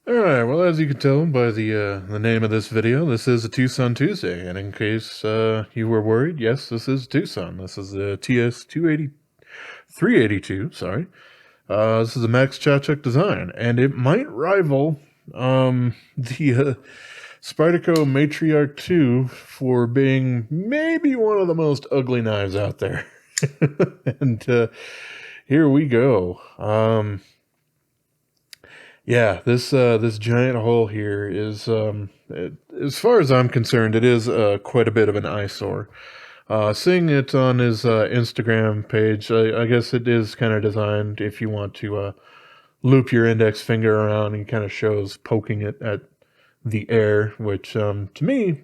Alright, well, as you can tell by the name of this video, this is a TwoSun Tuesday, and in case you were worried, yes, this is TwoSun. This is the TS280 382, sorry. This is a Max Tkachuk design, and it might rival the Spyderco Matriarch 2 for being maybe one of the most ugly knives out there. And here we go. Yeah, this giant hole here is, as far as I'm concerned, it is quite a bit of an eyesore. Seeing it on his Instagram page, I guess it is kind of designed if you want to loop your index finger around and kind of shows poking it at the air, which to me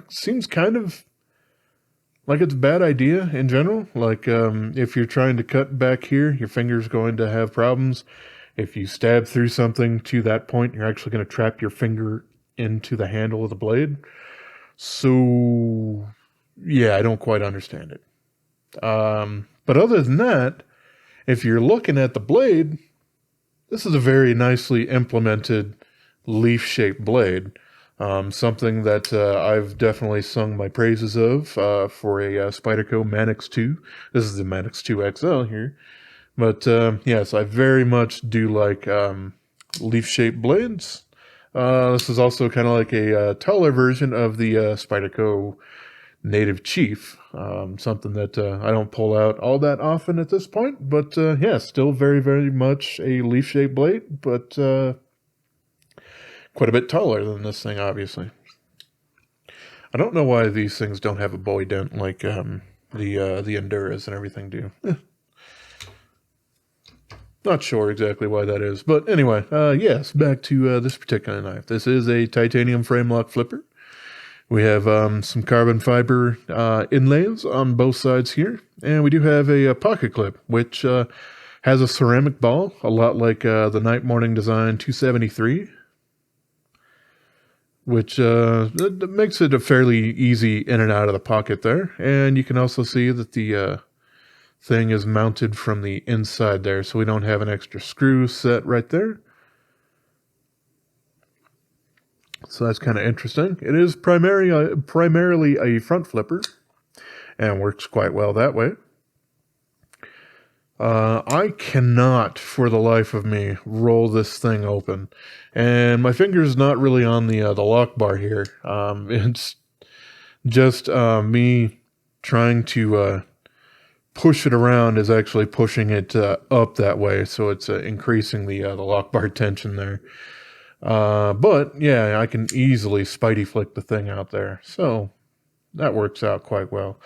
seems kind of like it's a bad idea in general. Like if you're trying to cut back here, your finger's going to have problems. If you stab through something to that point, you're actually going to trap your finger into the handle of the blade. So, yeah, I don't quite understand it. But other than that, if you're looking at the blade, this is a very nicely implemented leaf-shaped blade. Something that I've definitely sung my praises of for a Spyderco Manix 2. This is the Manix 2 XL here. But yes, I very much do like leaf-shaped blades. This is also kind of like a taller version of the Spyderco Native Chief. Something that I don't pull out all that often at this point. But yeah, still very, very much a leaf-shaped blade, but quite a bit taller than this thing, obviously. I don't know why these things don't have a boy dent like the Enduras and everything do. Not sure exactly why that is. But anyway, yes, back to this particular knife. This is a titanium frame lock flipper. We have some carbon fiber inlays on both sides here. And we do have a pocket clip, which has a ceramic ball, a lot like the Night Morning Design 273. Which that makes it a fairly easy in and out of the pocket there. And you can also see that the thing is mounted from the inside there, so we don't have an extra screw set right there. So that's kind of interesting. It is primarily a front flipper, and works quite well that way. I cannot, for the life of me, roll this thing open, and my finger's not really on the lock bar here. It's just me trying to push it around is actually pushing it up that way, so it's increasing the lock bar tension there. But yeah, I can easily Spidey flick the thing out there, so that works out quite well.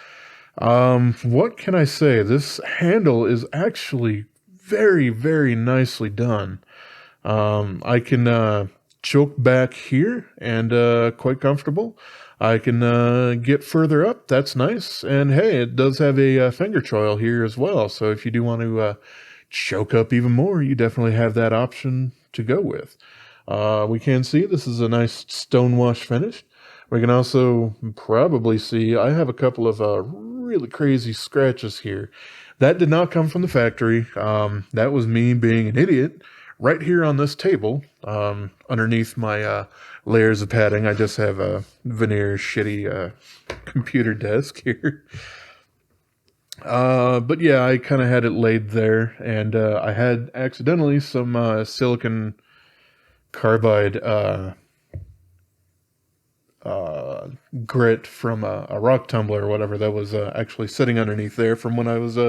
What can I say? This handle is actually very, very nicely done. I can choke back here and quite comfortable. I can get further up. That's nice. And hey, it does have a finger choil here as well. So if you do want to choke up even more, you definitely have that option to go with. We can see this is a nice stonewash finish. We can also probably see I have a couple of really crazy scratches here. That did not come from the factory. That was me being an idiot. Right here on this table, underneath my layers of padding, I just have a veneer shitty computer desk here. But yeah, I kind of had it laid there, and I had accidentally some silicon carbide grit from a rock tumbler or whatever that was actually sitting underneath there from when I was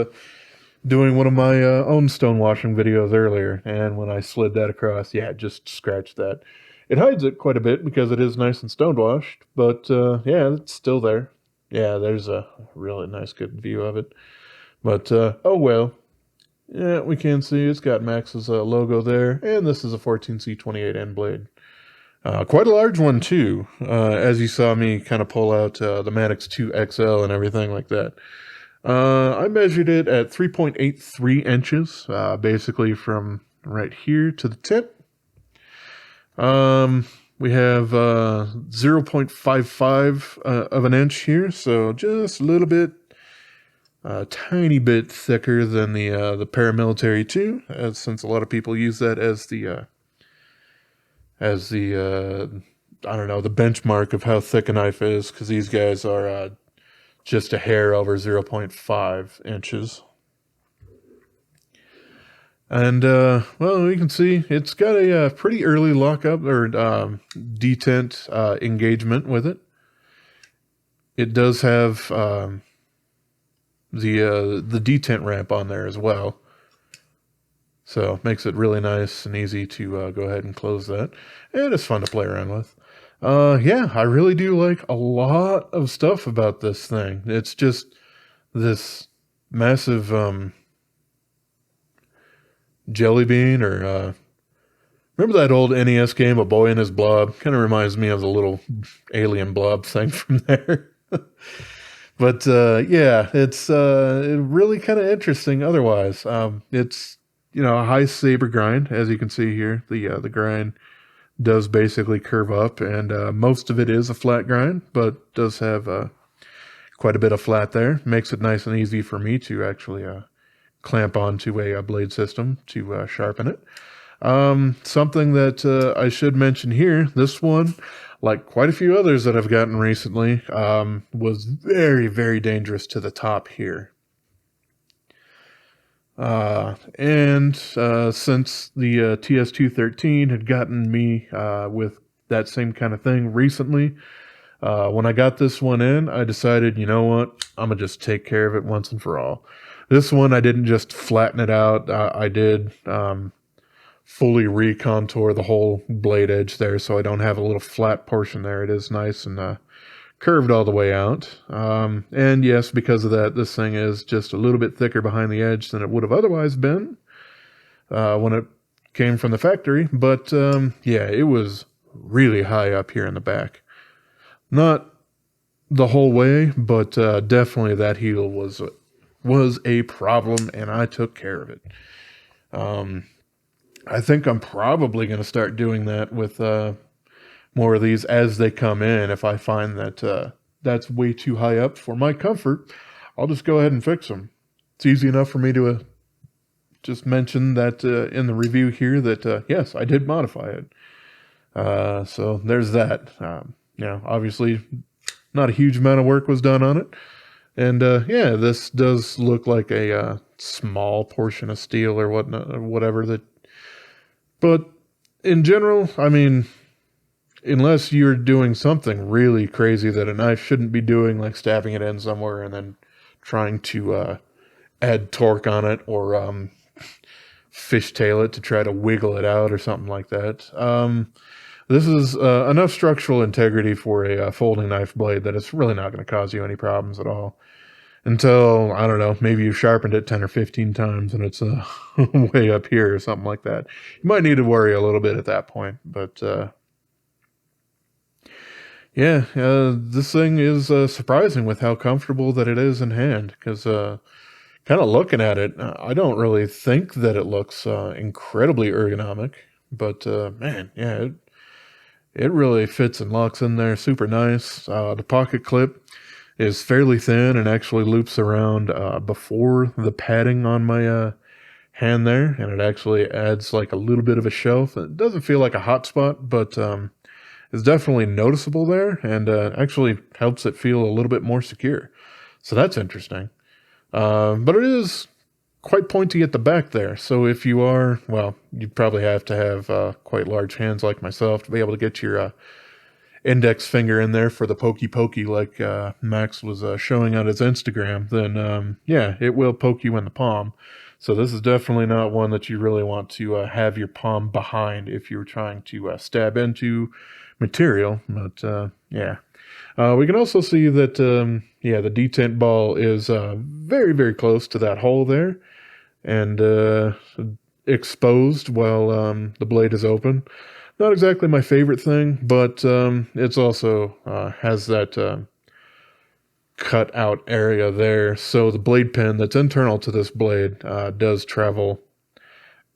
doing one of my own stonewashing videos earlier, and when I slid that across, yeah, just scratched that. It hides it quite a bit because it is nice and stonewashed, but yeah, it's still there. Yeah, there's a really nice good view of it. But oh well. Yeah, we can see it's got Max's logo there, and this is a 14C28 end blade. Quite a large one too, as you saw me kind of pull out the Manix 2 XL and everything like that. I measured it at 3.83 inches, basically from right here to the tip. We have 0.55 of an inch here, so just a little bit, tiny bit thicker than the paramilitary 2, since a lot of people use that as the as the I don't know, the benchmark of how thick a knife is, because these guys are just a hair over 0.5 inches. And, well, you can see it's got a pretty early lockup or detent engagement with it. It does have the detent ramp on there as well. So makes it really nice and easy to go ahead and close that. And it's fun to play around with. Yeah, I really do like a lot of stuff about this thing. It's just this massive jelly bean, or remember that old NES game, A Boy and His Blob? Kind of reminds me of the little alien blob thing from there. But yeah, it's really kind of interesting otherwise. It's, you know, a high saber grind, as you can see here. The grind does basically curve up, and most of it is a flat grind, but does have quite a bit of flat there. Makes it nice and easy for me to actually clamp onto a blade system to sharpen it. Something that I should mention here, this one, like quite a few others that I've gotten recently, was very, very dangerous to the top here. And since the TS213 had gotten me with that same kind of thing recently, when I got this one in, I decided, you know what, I'm going to just take care of it once and for all. This one, I didn't just flatten it out. I did fully recontour the whole blade edge there, so I don't have a little flat portion there. It is nice and curved all the way out. And yes, because of that, this thing is just a little bit thicker behind the edge than it would have otherwise been when it came from the factory. But yeah, it was really high up here in the back. Not the whole way, but definitely that heel was a problem, and I took care of it. I think I'm probably going to start doing that with more of these as they come in. If I find that that's way too high up for my comfort, I'll just go ahead and fix them. It's easy enough for me to just mention that in the review here that, yes, I did modify it. So there's that. Yeah, obviously not a huge amount of work was done on it. And yeah, this does look like a small portion of steel or whatnot, or whatever that. But in general, I mean, unless you're doing something really crazy that a knife shouldn't be doing, like stabbing it in somewhere and then trying to add torque on it, or fishtail it to try to wiggle it out or something like that. This is enough structural integrity for a folding knife blade that it's really not going to cause you any problems at all. Until, I don't know, maybe you've sharpened it 10 or 15 times and it's way up here or something like that. You might need to worry a little bit at that point. But yeah, this thing is surprising with how comfortable that it is in hand. Because kind of looking at it, I don't really think that it looks incredibly ergonomic. But man, yeah, it really fits and locks in there super nice. The pocket clip is fairly thin and actually loops around before the padding on my hand there, and it actually adds like a little bit of a shelf. It doesn't feel like a hot spot, but it's definitely noticeable there, and actually helps it feel a little bit more secure. So that's interesting. But it is quite pointy at the back there, so if you are, well, you'd probably have to have quite large hands like myself to be able to get your index finger in there for the pokey like Max was showing on his Instagram, then yeah, it will poke you in the palm. So this is definitely not one that you really want to have your palm behind if you're trying to stab into material. But yeah, we can also see that yeah, the detent ball is very, very close to that hole there, and exposed while the blade is open. Not exactly my favorite thing, but it's also has that cut out area there. So the blade pin that's internal to this blade does travel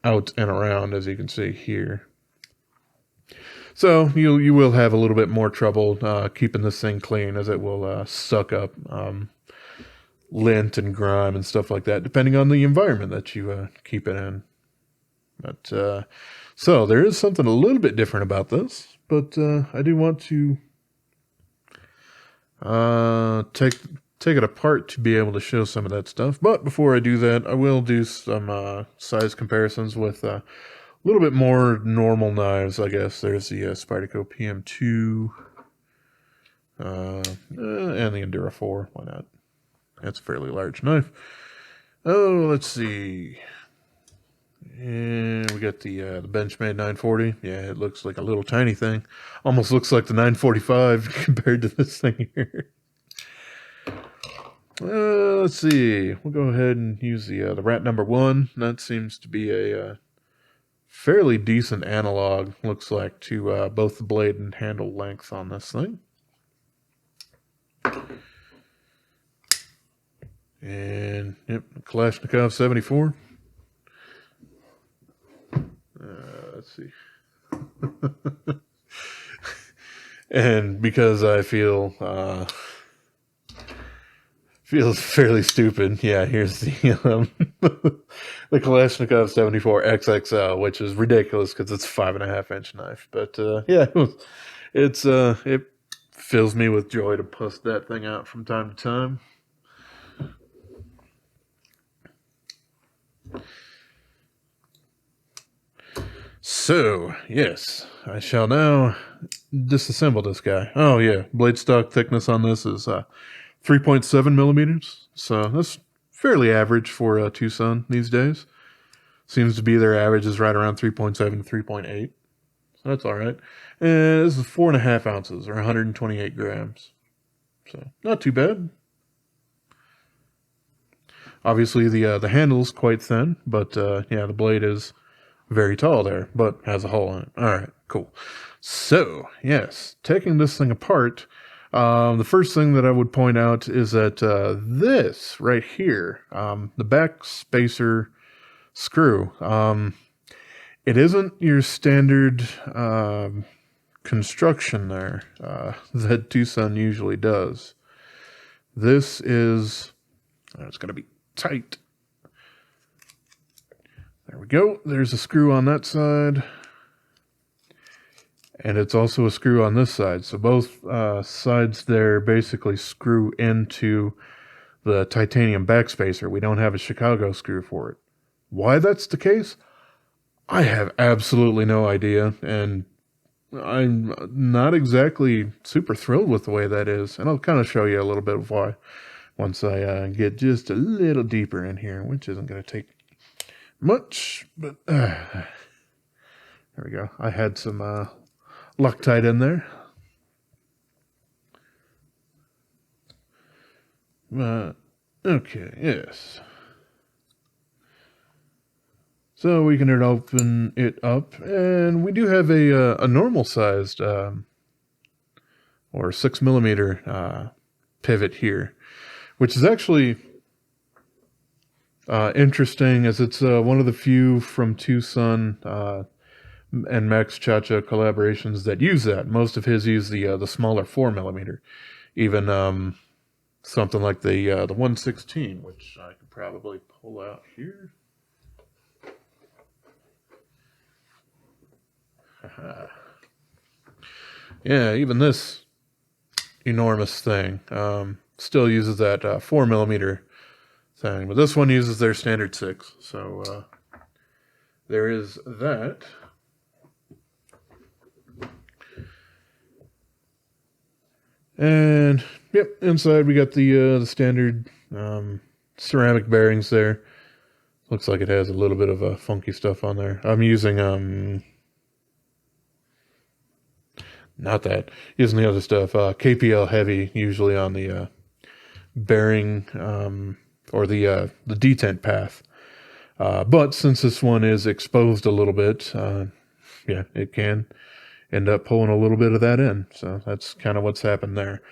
out and around, as you can see here. So you will have a little bit more trouble keeping this thing clean, as it will suck up lint and grime and stuff like that, depending on the environment that you keep it in. But So there is something a little bit different about this, but I do want to take it apart to be able to show some of that stuff. But before I do that, I will do some size comparisons with a little bit more normal knives, I guess. There's the Spyderco PM2 and the Endura 4. Why not? That's a fairly large knife. Oh, let's see. And we got the Benchmade 940. Yeah, it looks like a little tiny thing. Almost looks like the 945 compared to this thing here. Let's see. We'll go ahead and use the Rat number 1. That seems to be a fairly decent analog, looks like, to both the blade and handle length on this thing. And, yep, Kalashnikov 74. Let's see. And because I feels fairly stupid, yeah, here's the the Kalashnikov 74 XXL, which is ridiculous because it's a 5.5-inch knife. But yeah, it fills me with joy to bust that thing out from time to time. So, yes, I shall now disassemble this guy. Oh, yeah, blade stock thickness on this is 3.7 millimeters. So that's fairly average for TwoSun these days. Seems to be their average is right around 3.7 to 3.8. So that's all right. And this is 4.5 ounces, or 128 grams. So not too bad. Obviously, the handle's quite thin, but yeah, the blade is very tall there, but has a hole in it. All right, cool. So, yes, taking this thing apart, the first thing that I would point out is that this right here, the back spacer screw, it isn't your standard construction there that TwoSun usually does. This is, it's going to be tight. There we go. There's a screw on that side. And it's also a screw on this side. So both sides there basically screw into the titanium backspacer. We don't have a Chicago screw for it. Why that's the case? I have absolutely no idea. And I'm not exactly super thrilled with the way that is. And I'll kind of show you a little bit of why once I get just a little deeper in here, which isn't going to take much, but there we go. I had some Loctite in there. Okay, yes. So we can open it up, and we do have a normal sized or 6 millimeter pivot here, which is actually interesting, as it's one of the few from TwoSun and Max Chacha collaborations that use that. Most of his use the smaller 4 millimeter, even something like the 116, which I could probably pull out here. Yeah, even this enormous thing still uses that 4 millimeter thing, but this one uses their standard 6. So there is that. And yep, inside we got the standard ceramic bearings there. Looks like it has a little bit of funky stuff on there. I'm using not that, using the other stuff. KPL heavy usually on the bearing or the detent path. But since this one is exposed a little bit, yeah, it can end up pulling a little bit of that in. So that's kind of what's happened there.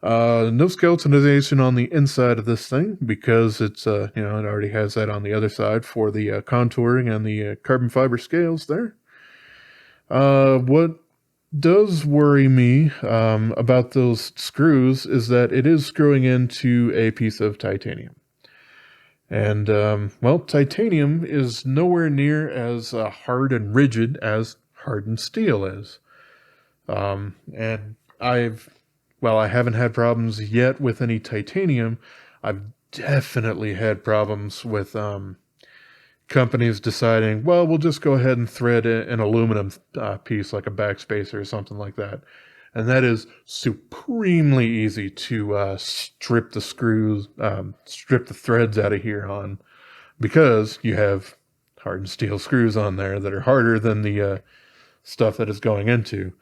No skeletonization on the inside of this thing because it's, it already has that on the other side for the contouring and the carbon fiber scales there. What does worry me about those screws is that it is screwing into a piece of titanium. And, well, titanium is nowhere near as hard and rigid as hardened steel is. And I haven't had problems yet with any titanium. I've definitely had problems with companies deciding, well, we'll just go ahead and thread an aluminum piece like a backspacer or something like that. And that is supremely easy to strip the screws, strip the threads out of here on, because you have hardened steel screws on there that are harder than the stuff that it's going into.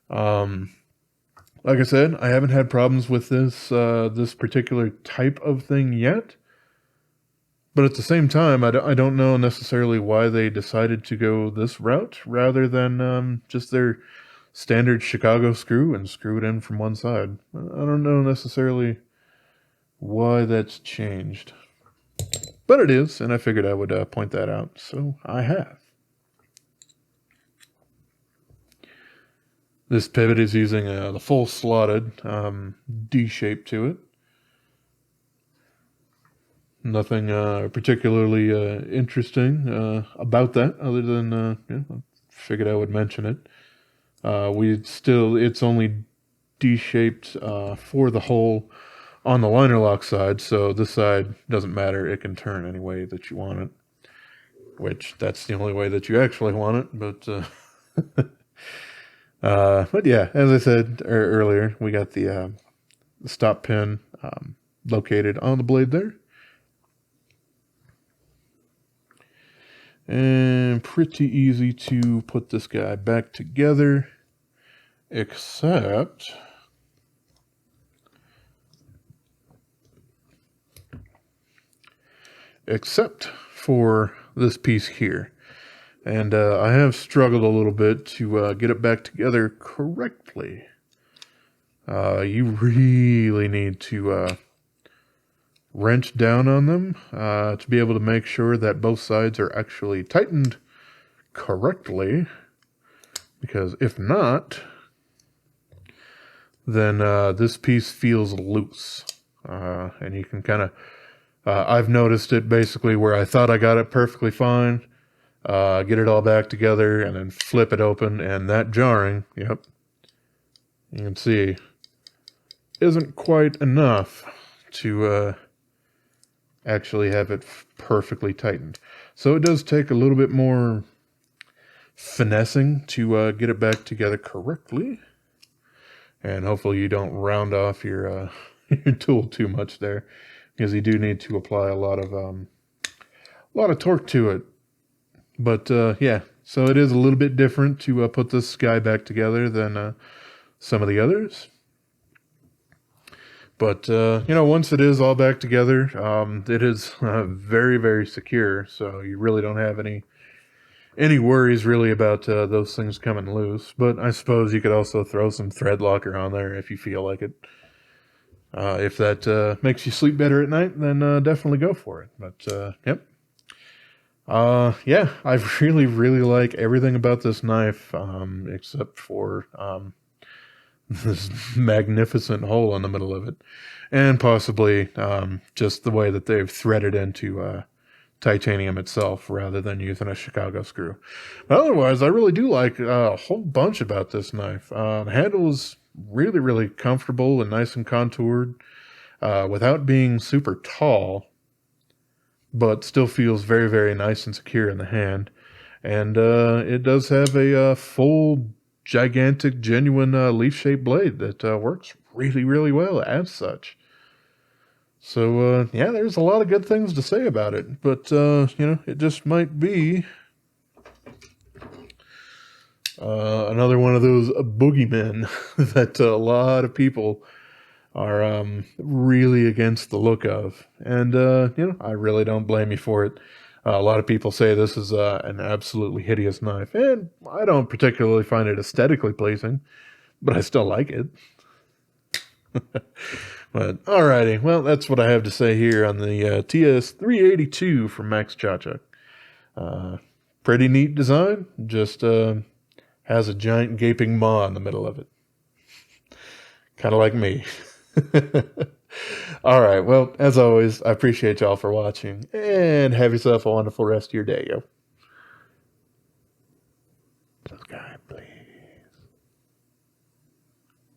Like I said, I haven't had problems with this particular type of thing yet. But at the same time, I don't know necessarily why they decided to go this route rather than just their standard Chicago screw and screw it in from one side. I don't know necessarily why that's changed. But it is, and I figured I would point that out, so I have. This pivot is using the full slotted D shape to it. Nothing particularly interesting about that, other than I figured I would mention it. It's only D-shaped for the hole on the liner lock side, so this side doesn't matter. It can turn any way that you want it, which that's the only way that you actually want it. But yeah, as I said earlier, we got the stop pin located on the blade there. And pretty easy to put this guy back together, except for this piece here. And I have struggled a little bit to get it back together correctly. You really need to wrench down on them to be able to make sure that both sides are actually tightened correctly, because if not, then this piece feels loose, and you can kind of I've noticed it basically where I thought I got it perfectly fine, get it all back together and then flip it open, and that jarring, yep, you can see, isn't quite enough to actually have it perfectly tightened. So it does take a little bit more finessing to get it back together correctly. And hopefully you don't round off your your tool too much there, because you do need to apply a lot of torque to it. But yeah, so it is a little bit different to put this guy back together than some of the others. But, once it is all back together, it is very, very secure, so you really don't have any worries really about those things coming loose. But I suppose you could also throw some thread locker on there if you feel like it. If that makes you sleep better at night, then definitely go for it. But, yep. Yeah, I really, really like everything about this knife, except for this magnificent hole in the middle of it, and possibly just the way that they've threaded into titanium itself rather than using a Chicago screw. But otherwise, I really do like a whole bunch about this knife. The handle is really, really comfortable and nice and contoured without being super tall, but still feels very, very nice and secure in the hand. And it does have a full gigantic, genuine leaf-shaped blade that works really, really well as such. So, yeah, there's a lot of good things to say about it. But, it just might be another one of those boogeymen that a lot of people are really against the look of. And, I really don't blame you for it. A lot of people say this is an absolutely hideous knife, and I don't particularly find it aesthetically pleasing, but I still like it. But alrighty, well, that's what I have to say here on the TS382 from Max Tkachuk. Pretty neat design, just has a giant gaping maw in the middle of it. Kind of like me. All right. Well, as always, I appreciate y'all for watching, and have yourself a wonderful rest of your day, yo.